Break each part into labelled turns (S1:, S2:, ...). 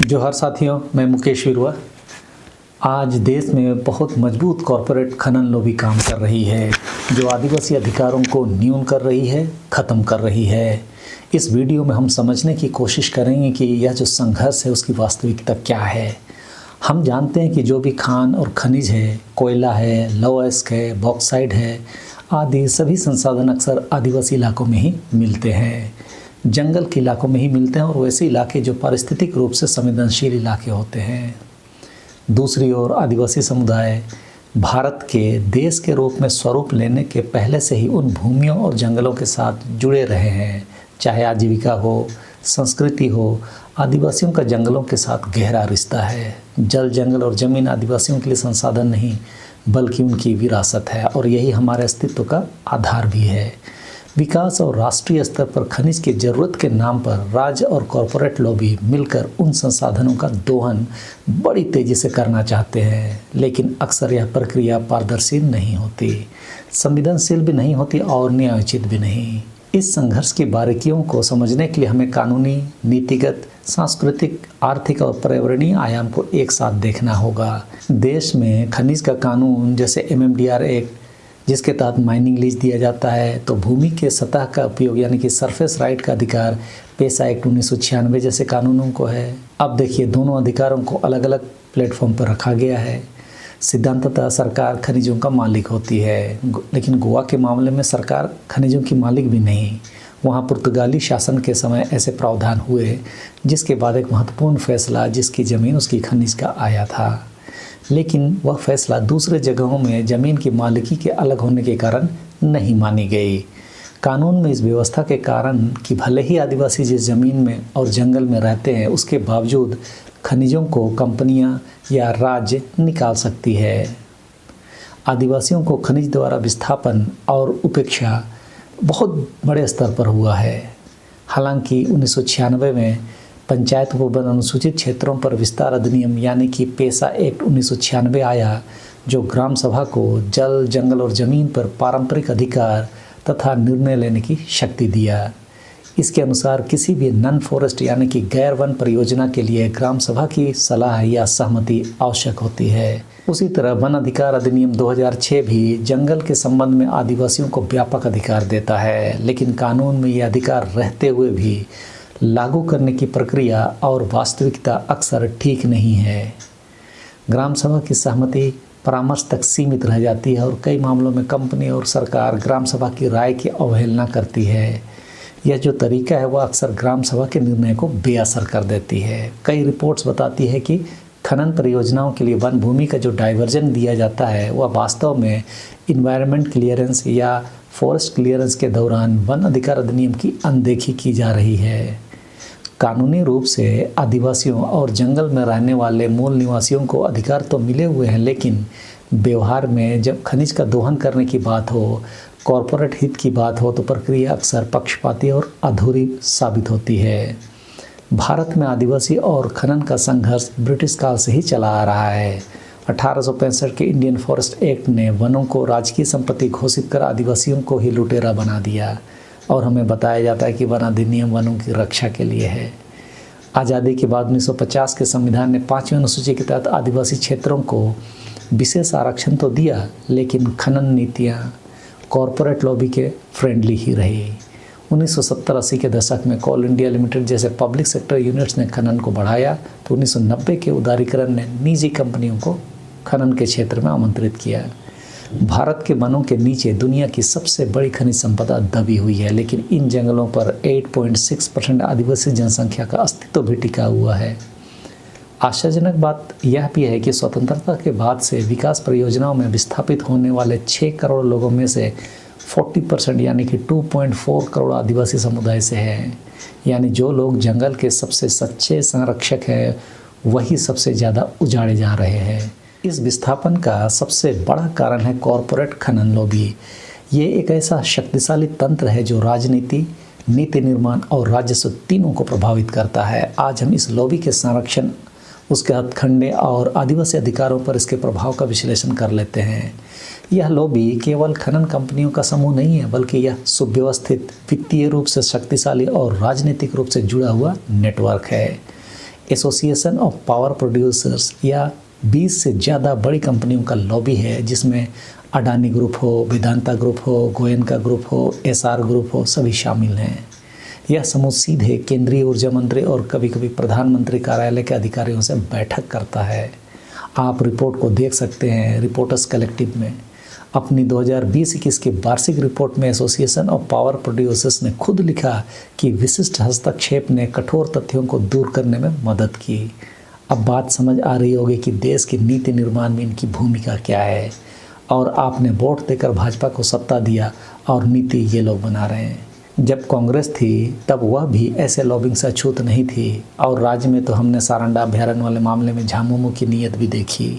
S1: जोहार साथियों, मैं मुकेश विरवा। आज देश में बहुत मजबूत कॉरपोरेट खनन लॉबी काम कर रही है, जो आदिवासी अधिकारों को न्यून कर रही है, ख़त्म कर रही है। इस वीडियो में हम समझने की कोशिश करेंगे कि यह जो संघर्ष है उसकी वास्तविकता क्या है। हम जानते हैं कि जो भी खान और खनिज है, कोयला है, लौह अयस्क है, बॉक्साइट है आदि सभी संसाधन अक्सर आदिवासी इलाकों में ही मिलते हैं, जंगल के इलाकों में ही मिलते हैं और वैसे इलाके जो पारिस्थितिक रूप से संवेदनशील इलाके होते हैं। दूसरी ओर आदिवासी समुदाय भारत के देश के रूप में स्वरूप लेने के पहले से ही उन भूमियों और जंगलों के साथ जुड़े रहे हैं। चाहे आजीविका हो, संस्कृति हो, आदिवासियों का जंगलों के साथ गहरा रिश्ता है। जल, जंगल और ज़मीन आदिवासियों के लिए संसाधन नहीं बल्कि उनकी विरासत है और यही हमारे अस्तित्व का आधार भी है। विकास और राष्ट्रीय स्तर पर खनिज की ज़रूरत के नाम पर राज्य और कॉरपोरेट लॉबी मिलकर उन संसाधनों का दोहन बड़ी तेज़ी से करना चाहते हैं, लेकिन अक्सर यह प्रक्रिया पारदर्शी नहीं होती, संवेदनशील भी नहीं होती और न्यायोचित भी नहीं। इस संघर्ष की बारीकियों को समझने के लिए हमें कानूनी, नीतिगत, सांस्कृतिक, आर्थिक और पर्यावरणीय आयाम को एक साथ देखना होगा। देश में खनिज का कानून जैसे MMDR एक्ट, जिसके तहत माइनिंग लीज दिया जाता है, तो भूमि के सतह का उपयोग यानी कि सरफेस राइट का अधिकार पेसा एक्ट 1996 जैसे कानूनों को है। अब देखिए, दोनों अधिकारों को अलग अलग प्लेटफॉर्म पर रखा गया है। सिद्धांततः सरकार खनिजों का मालिक होती है, लेकिन गोवा के मामले में सरकार खनिजों की मालिक भी नहीं। वहाँ पुर्तगाली शासन के समय ऐसे प्रावधान हुए, जिसके बाद एक महत्वपूर्ण फैसला जिसकी ज़मीन उसकी खनिज का आया था, लेकिन वह फैसला दूसरे जगहों में ज़मीन की मालिकी के अलग होने के कारण नहीं मानी गई। कानून में इस व्यवस्था के कारण कि भले ही आदिवासी जिस ज़मीन में और जंगल में रहते हैं, उसके बावजूद खनिजों को कंपनियां या राज्य निकाल सकती है। आदिवासियों को खनिज द्वारा विस्थापन और उपेक्षा बहुत बड़े स्तर पर हुआ है। हालांकि 1996 में पंचायत उपवन अनुसूचित क्षेत्रों पर विस्तार अधिनियम यानी कि पेसा एक्ट 1996 आया, जो ग्राम सभा को जल, जंगल और ज़मीन पर पारंपरिक अधिकार तथा निर्णय लेने की शक्ति दिया। इसके अनुसार किसी भी नॉन फॉरेस्ट यानी कि गैर वन परियोजना के लिए ग्राम सभा की सलाह या सहमति आवश्यक होती है। उसी तरह वन अधिकार अधिनियम 2006 भी जंगल के संबंध में आदिवासियों को व्यापक अधिकार देता है, लेकिन कानून में ये अधिकार रहते हुए भी लागू करने की प्रक्रिया और वास्तविकता अक्सर ठीक नहीं है। ग्राम सभा की सहमति परामर्श तक सीमित रह जाती है और कई मामलों में कंपनी और सरकार ग्राम सभा की राय की अवहेलना करती है। यह जो तरीका है वह अक्सर ग्राम सभा के निर्णय को बेअसर कर देती है। कई रिपोर्ट्स बताती है कि खनन परियोजनाओं के लिए वन भूमि का जो डाइवर्जन दिया जाता है वह वास्तव में इन्वायरमेंट क्लियरेंस या फॉरेस्ट क्लियरेंस के दौरान वन अधिकार अधिनियम की अनदेखी की जा रही है। कानूनी रूप से आदिवासियों और जंगल में रहने वाले मूल निवासियों को अधिकार तो मिले हुए हैं, लेकिन व्यवहार में जब खनिज का दोहन करने की बात हो, कॉरपोरेट हित की बात हो, तो प्रक्रिया अक्सर पक्षपाती और अधूरी साबित होती है। भारत में आदिवासी और खनन का संघर्ष ब्रिटिश काल से ही चला आ रहा है। 1865 के इंडियन फॉरेस्ट एक्ट ने वनों को राजकीय संपत्ति घोषित कर आदिवासियों को ही लुटेरा बना दिया और हमें बताया जाता है कि वन अधिनियम वनों की रक्षा के लिए है। आज़ादी के बाद 1950 के संविधान ने 5वीं अनुसूची के तहत आदिवासी क्षेत्रों को विशेष आरक्षण तो दिया, लेकिन खनन नीतियाँ कॉरपोरेट लॉबी के फ्रेंडली ही रही। 1970-80 के दशक में कोल इंडिया लिमिटेड जैसे पब्लिक सेक्टर यूनिट्स ने खनन को बढ़ाया, तो 1990 के उदारीकरण ने निजी कंपनियों को खनन के क्षेत्र में आमंत्रित किया। भारत के वनों के नीचे दुनिया की सबसे बड़ी खनिज संपदा दबी हुई है, लेकिन इन जंगलों पर 8.6% आदिवासी जनसंख्या का अस्तित्व भी टिका हुआ है। आश्चर्यजनक बात यह भी है कि स्वतंत्रता के बाद से विकास परियोजनाओं में विस्थापित होने वाले 6 करोड़ लोगों में से 40% यानी कि 2.4 करोड़ आदिवासी समुदाय से हैं। यानी जो लोग जंगल के सबसे सच्चे संरक्षक हैं, वही सबसे ज़्यादा उजाड़े जा रहे हैं। इस विस्थापन का सबसे बड़ा कारण है कॉरपोरेट खनन लॉबी। ये एक ऐसा शक्तिशाली तंत्र है जो राजनीति, नीति निर्माण और राजस्व तीनों को प्रभावित करता है। आज हम इस लॉबी के संरक्षण, उसके हथकंडे और आदिवासी अधिकारों पर इसके प्रभाव का विश्लेषण कर लेते हैं। यह लॉबी केवल खनन कंपनियों का समूह नहीं है, बल्कि यह सुव्यवस्थित, वित्तीय रूप से शक्तिशाली और राजनीतिक रूप से जुड़ा हुआ नेटवर्क है। एसोसिएशन ऑफ पावर प्रोड्यूसर्स या 20 से ज़्यादा बड़ी कंपनियों का लॉबी है, जिसमें अडानी ग्रुप हो, वेदांता ग्रुप हो, गोयनका ग्रुप हो, एसआर ग्रुप हो, सभी शामिल हैं। यह समूह सीधे केंद्रीय ऊर्जा मंत्री और कभी कभी प्रधानमंत्री कार्यालय के अधिकारियों से बैठक करता है। आप रिपोर्ट को देख सकते हैं रिपोर्टर्स कलेक्टिव में। अपनी 2020-21 की वार्षिक रिपोर्ट में एसोसिएशन ऑफ पावर प्रोड्यूसर्स ने खुद लिखा कि विशिष्ट हस्तक्षेप ने कठोर तथ्यों को दूर करने में मदद की। अब बात समझ आ रही होगी कि देश की नीति निर्माण में इनकी भूमिका क्या है। और आपने वोट देकर भाजपा को सत्ता दिया और नीति ये लोग बना रहे हैं। जब कांग्रेस थी तब वह भी ऐसे लॉबिंग से अछूत नहीं थी, और राज्य में तो हमने सारंडा अभ्यारण्य वाले मामले में झामुमो की नीयत भी देखी।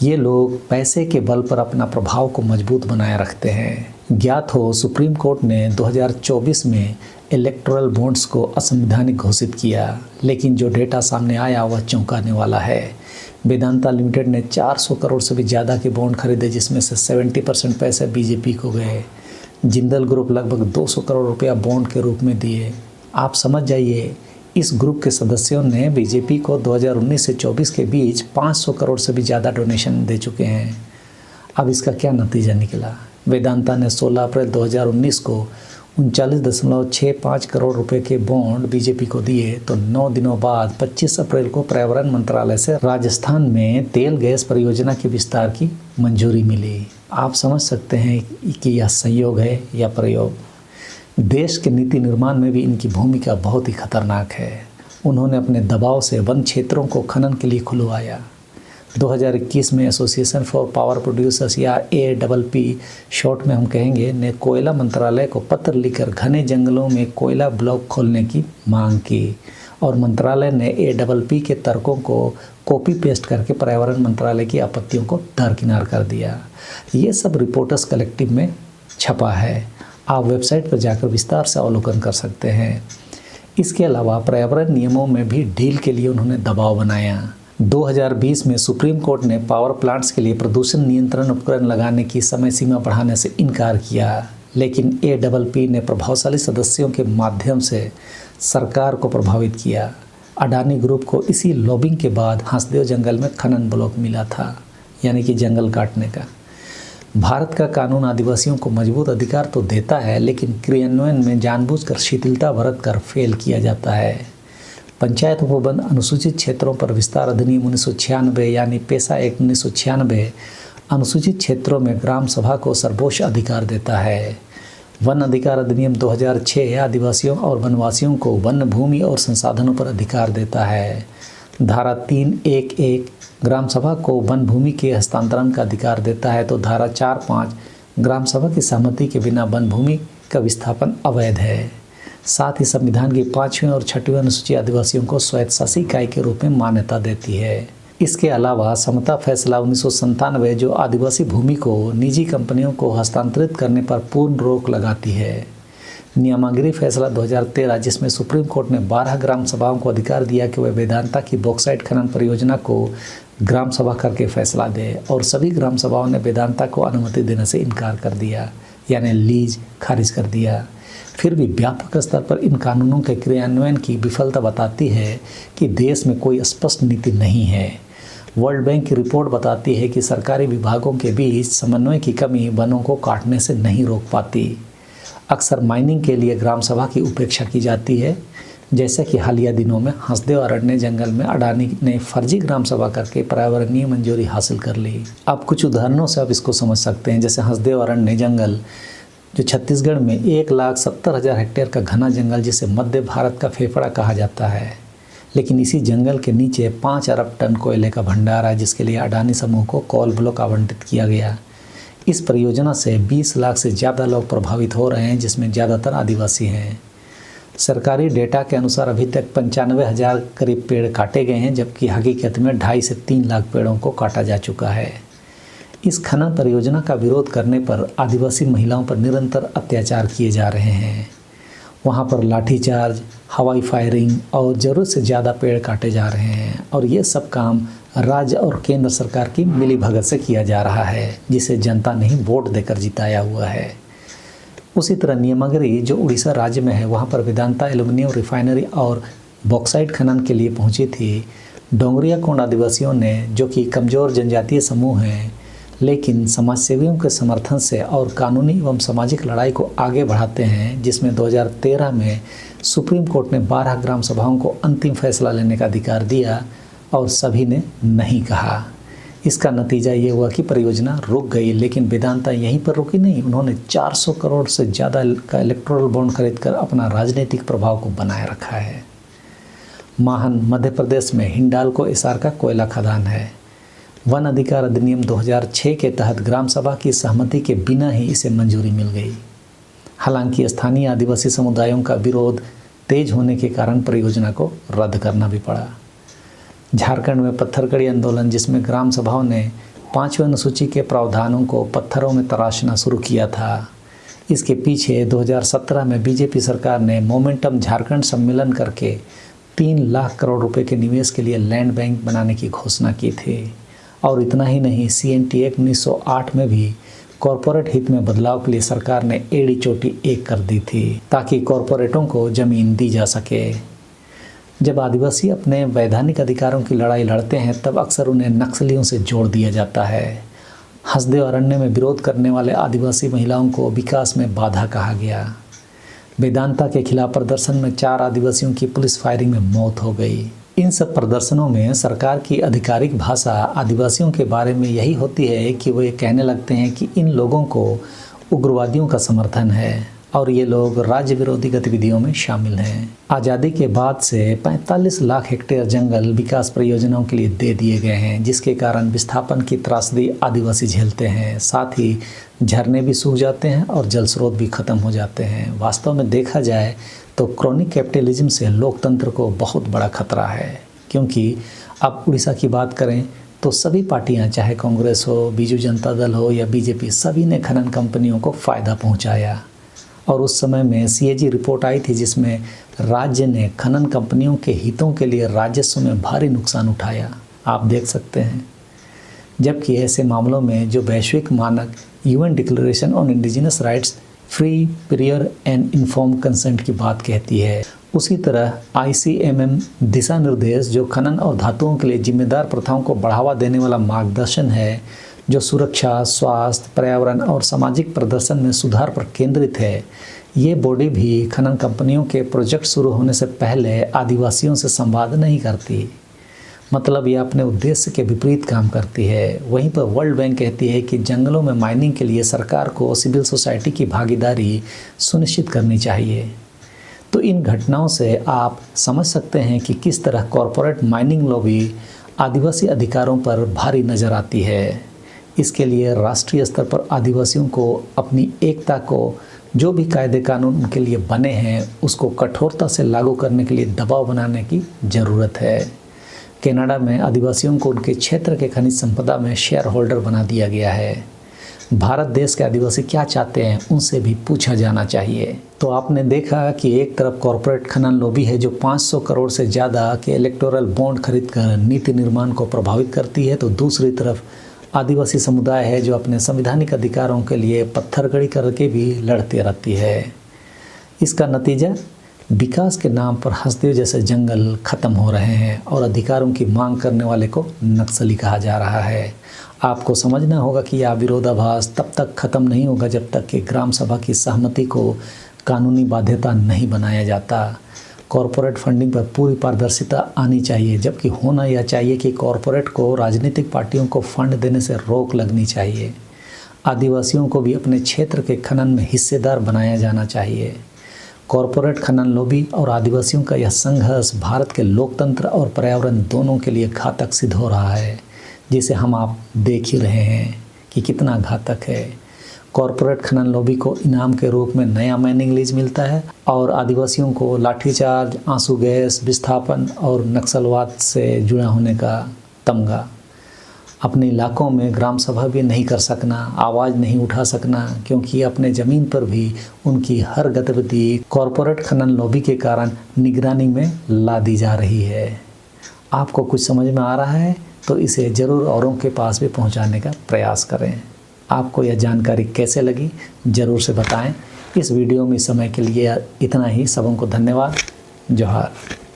S1: ये लोग पैसे के बल पर अपना प्रभाव को मजबूत बनाए रखते हैं। ज्ञात हो, सुप्रीम कोर्ट ने 2024 में इलेक्टोरल बॉन्ड्स को असंवैधानिक घोषित किया, लेकिन जो डेटा सामने आया वह चौंकाने वाला है। वेदांता लिमिटेड ने 400 करोड़ से भी ज़्यादा के बॉन्ड खरीदे, जिसमें से 70% पैसे बीजेपी को गए। जिंदल ग्रुप लगभग 200 करोड़ रुपया बॉन्ड के रूप में दिए। आप समझ जाइए, इस ग्रुप के सदस्यों ने बीजेपी को 2019 से 24 के बीच 500 करोड़ से भी ज़्यादा डोनेशन दे चुके हैं। अब इसका क्या नतीजा निकला? वेदांता ने 16 अप्रैल 2019 को 39.65 करोड़ रुपए के बॉन्ड बीजेपी को दिए, तो 9 दिनों बाद 25 अप्रैल को पर्यावरण मंत्रालय से राजस्थान में तेल गैस परियोजना के विस्तार की मंजूरी मिली। आप समझ सकते हैं कि यह संयोग है या प्रयोग। देश के नीति निर्माण में भी इनकी भूमिका बहुत ही खतरनाक है। उन्होंने अपने दबाव से वन क्षेत्रों को खनन के लिए खुलवाया। 2021 में एसोसिएशन फॉर पावर प्रोड्यूसर्स या APP शॉर्ट में हम कहेंगे, ने कोयला मंत्रालय को पत्र लिखकर घने जंगलों में कोयला ब्लॉक खोलने की मांग की, और मंत्रालय ने APP के तर्कों को कॉपी पेस्ट करके पर्यावरण मंत्रालय की आपत्तियों को दरकिनार कर दिया। ये सब रिपोर्टर्स कलेक्टिव में छपा है। आप वेबसाइट पर जाकर विस्तार से अवलोकन कर सकते हैं। इसके अलावा पर्यावरण नियमों में भी ढील के लिए उन्होंने दबाव बनाया। 2020 में सुप्रीम कोर्ट ने पावर प्लांट्स के लिए प्रदूषण नियंत्रण उपकरण लगाने की समय सीमा बढ़ाने से इनकार किया, लेकिन APP ने प्रभावशाली सदस्यों के माध्यम से सरकार को प्रभावित किया। अडानी ग्रुप को इसी लॉबिंग के बाद हंसदेव जंगल में खनन ब्लॉक मिला था, यानी कि जंगल काटने का। भारत का कानून आदिवासियों को मजबूत अधिकार तो देता है, लेकिन क्रियान्वयन में जानबूझकर शिथिलता बरतकर फेल किया जाता है। पंचायत उपबंध अनुसूचित क्षेत्रों पर विस्तार अधिनियम 1996 यानी पेशा एक्ट 1996 अनुसूचित क्षेत्रों में ग्राम सभा को सर्वोच्च अधिकार देता है। वन अधिकार अधिनियम 2006 आदिवासियों और वनवासियों को वन भूमि और संसाधनों पर अधिकार देता है। धारा 311 ग्राम सभा को वन भूमि के हस्तांतरण का अधिकार देता है, तो धारा 4.5 ग्राम सभा की सहमति के बिना वन भूमि का विस्थापन अवैध है। साथ ही संविधान की 5वीं और 6वीं अनुसूची आदिवासियों को स्वायत्तशासी इकाई के रूप में मान्यता देती है। इसके अलावा समता फैसला 1997 जो आदिवासी भूमि को निजी कंपनियों को हस्तांतरित करने पर पूर्ण रोक लगाती है। नियमागिरी फैसला 2013 जिसमें सुप्रीम कोर्ट ने 12 ग्राम सभाओं को अधिकार दिया कि वह वेदांता की बॉक्साइट खनन परियोजना को ग्राम सभा करके फैसला दे, और सभी ग्राम सभाओं ने वेदांता को अनुमति देने से इनकार कर दिया, यानी लीज खारिज कर दिया। फिर भी व्यापक स्तर पर इन कानूनों के क्रियान्वयन की विफलता बताती है कि देश में कोई स्पष्ट नीति नहीं है। वर्ल्ड बैंक की रिपोर्ट बताती है कि सरकारी विभागों के बीच समन्वय की कमी वनों को काटने से नहीं रोक पाती। अक्सर माइनिंग के लिए ग्राम सभा की उपेक्षा की जाती है, जैसे कि हालिया दिनों में हंसदेव अरण्य जंगल में अडानी ने फर्जी ग्राम सभा करके पर्यावरणीय मंजूरी हासिल कर ली। अब कुछ उदाहरणों से आप इसको समझ सकते हैं। जैसे हंसदेव अरण्य जंगल जो छत्तीसगढ़ में 1,70,000 हेक्टेयर का घना जंगल, जिसे मध्य भारत का फेफड़ा कहा जाता है, लेकिन इसी जंगल के नीचे 5 अरब टन कोयले का भंडार है, जिसके लिए अडानी समूह को कोल ब्लॉक आवंटित किया गया। इस परियोजना से 20 लाख से ज़्यादा लोग प्रभावित हो रहे हैं, जिसमें ज़्यादातर आदिवासी हैं। सरकारी डेटा के अनुसार अभी तक 95,000 करीब पेड़ काटे गए हैं, जबकि हकीकत में 2.5 से 3 लाख पेड़ों को काटा जा चुका है। इस खनन परियोजना का विरोध करने पर आदिवासी महिलाओं पर निरंतर अत्याचार किए जा रहे हैं। वहाँ पर लाठीचार्ज, हवाई फायरिंग और ज़रूरत से ज़्यादा पेड़ काटे जा रहे हैं, और ये सब काम राज्य और केंद्र सरकार की मिलीभगत से किया जा रहा है, जिसे जनता ने ही वोट देकर जिताया हुआ है। उसी तरह नियमागिरी जो उड़ीसा राज्य में है, वहाँ पर वेदांता एल्युमिनियम रिफाइनरी और बॉक्साइट खनन के लिए पहुंची थी। डोंगरिया कोंड आदिवासियों ने, जो कि कमज़ोर जनजातीय समूह हैं, लेकिन समाजसेवियों के समर्थन से और कानूनी एवं सामाजिक लड़ाई को आगे बढ़ाते हैं, जिसमें 2013 में सुप्रीम कोर्ट ने 12 ग्राम सभाओं को अंतिम फैसला लेने का अधिकार दिया और सभी ने नहीं कहा। इसका नतीजा ये हुआ कि परियोजना रुक गई, लेकिन वेदांता यहीं पर रुकी नहीं। उन्होंने 400 करोड़ से ज़्यादा का इलेक्टोरल बॉन्ड खरीदकर अपना राजनीतिक प्रभाव को बनाए रखा है। माहन मध्य प्रदेश में हिंडाल्को एस्सार का कोयला खदान है। वन अधिकार अधिनियम 2006 के तहत ग्राम सभा की सहमति के बिना ही इसे मंजूरी मिल गई। हालांकि स्थानीय आदिवासी समुदायों का विरोध तेज होने के कारण परियोजना को रद्द करना भी पड़ा। झारखंड में पत्थरकड़ी आंदोलन, जिसमें ग्राम सभाओं ने 5वें अनुसूची के प्रावधानों को पत्थरों में तराशना शुरू किया था। इसके पीछे 2017 में बीजेपी सरकार ने मोमेंटम झारखंड सम्मेलन करके 3 लाख करोड़ रुपए के निवेश के लिए लैंड बैंक बनाने की घोषणा की थी। और इतना ही नहीं, CNT एक्ट 1908 में भी कॉरपोरेट हित में बदलाव के लिए सरकार ने एड़ी चोटी एक कर दी थी, ताकि कॉरपोरेटों को ज़मीन दी जा सके। जब आदिवासी अपने वैधानिक अधिकारों की लड़ाई लड़ते हैं, तब अक्सर उन्हें नक्सलियों से जोड़ दिया जाता है। हसदेव अरण्य में विरोध करने वाले आदिवासी महिलाओं को विकास में बाधा कहा गया। वेदांता के खिलाफ प्रदर्शन में 4 आदिवासियों की पुलिस फायरिंग में मौत हो गई। इन सब प्रदर्शनों में सरकार की आधिकारिक भाषा आदिवासियों के बारे में यही होती है कि वो ये कहने लगते हैं कि इन लोगों को उग्रवादियों का समर्थन है और ये लोग राज्य विरोधी गतिविधियों में शामिल हैं। आज़ादी के बाद से 45 लाख हेक्टेयर जंगल विकास परियोजनाओं के लिए दे दिए गए हैं, जिसके कारण विस्थापन की त्रासदी आदिवासी झेलते हैं। साथ ही झरने भी सूख जाते हैं और जल स्रोत भी खत्म हो जाते हैं। वास्तव में देखा जाए तो क्रॉनिक कैपिटलिज्म से लोकतंत्र को बहुत बड़ा खतरा है, क्योंकि अब उड़ीसा की बात करें तो सभी पार्टियां, चाहे कांग्रेस हो, बीजू जनता दल हो या बीजेपी, सभी ने खनन कंपनियों को फ़ायदा पहुंचाया। और उस समय में CAG रिपोर्ट आई थी, जिसमें राज्य ने खनन कंपनियों के हितों के लिए राजस्व में भारी नुकसान उठाया। आप देख सकते हैं। जबकि ऐसे मामलों में जो वैश्विक मानक UN declaration on indigenous rights, free, prior and inform consent की बात कहती है, उसी तरह ICMM दिशा निर्देश, जो खनन और धातुओं के लिए जिम्मेदार प्रथाओं को बढ़ावा देने वाला मार्गदर्शन है, जो सुरक्षा, स्वास्थ्य, पर्यावरण और सामाजिक प्रदर्शन में सुधार पर केंद्रित है, ये बॉडी भी खनन कंपनियों के प्रोजेक्ट शुरू होने से पहले आदिवासियों से संवाद नहीं करती। मतलब ये अपने उद्देश्य के विपरीत काम करती है। वहीं पर वर्ल्ड बैंक कहती है कि जंगलों में माइनिंग के लिए सरकार को सिविल सोसाइटी की भागीदारी सुनिश्चित करनी चाहिए। तो इन घटनाओं से आप समझ सकते हैं कि किस तरह कॉरपोरेट माइनिंग लॉबी आदिवासी अधिकारों पर भारी नज़र आती है। इसके लिए राष्ट्रीय स्तर पर आदिवासियों को अपनी एकता को, जो भी कायदे कानून उनके लिए बने हैं, उसको कठोरता से लागू करने के लिए दबाव बनाने की ज़रूरत है। कनाडा में आदिवासियों को उनके क्षेत्र के खनिज संपदा में शेयर होल्डर बना दिया गया है। भारत देश के आदिवासी क्या चाहते हैं, उनसे भी पूछा जाना चाहिए। तो आपने देखा कि एक तरफ कॉरपोरेट खनन लॉबी है, जो 500 करोड़ से ज़्यादा के इलेक्टोरल बॉन्ड खरीदकर नीति निर्माण को प्रभावित करती है, तो दूसरी तरफ आदिवासी समुदाय है, जो अपने संवैधानिक अधिकारों के लिए पत्थरकड़ी करके भी लड़ती रहती है। इसका नतीजा विकास के नाम पर हसदेव जैसे जंगल खत्म हो रहे हैं और अधिकारों की मांग करने वाले को नक्सली कहा जा रहा है। आपको समझना होगा कि यह विरोधाभास तब तक खत्म नहीं होगा जब तक कि ग्राम सभा की सहमति को कानूनी बाध्यता नहीं बनाया जाता। कॉरपोरेट फंडिंग पर पूरी पारदर्शिता आनी चाहिए, जबकि होना यह चाहिए कि कॉरपोरेट को राजनीतिक पार्टियों को फंड देने से रोक लगनी चाहिए। आदिवासियों को भी अपने क्षेत्र के खनन में हिस्सेदार बनाया जाना चाहिए। कॉरपोरेट खनन लॉबी और आदिवासियों का यह संघर्ष भारत के लोकतंत्र और पर्यावरण दोनों के लिए घातक सिद्ध हो रहा है, जिसे हम आप देख ही रहे हैं कि कितना घातक है। कॉरपोरेट खनन लॉबी को इनाम के रूप में नया माइनिंग लीज मिलता है और आदिवासियों को लाठीचार्ज, आंसू गैस, विस्थापन और नक्सलवाद से जुड़ा होने का तमगा। अपने इलाकों में ग्राम सभा भी नहीं कर सकना, आवाज़ नहीं उठा सकना, क्योंकि अपने ज़मीन पर भी उनकी हर गतिविधि कॉरपोरेट खनन लॉबी के कारण निगरानी में ला दी जा रही है। आपको कुछ समझ में आ रहा है तो इसे ज़रूर औरों के पास भी पहुंचाने का प्रयास करें। आपको यह जानकारी कैसे लगी ज़रूर से बताएं। इस वीडियो में समय के लिए इतना ही। सबों को धन्यवाद। जोहार।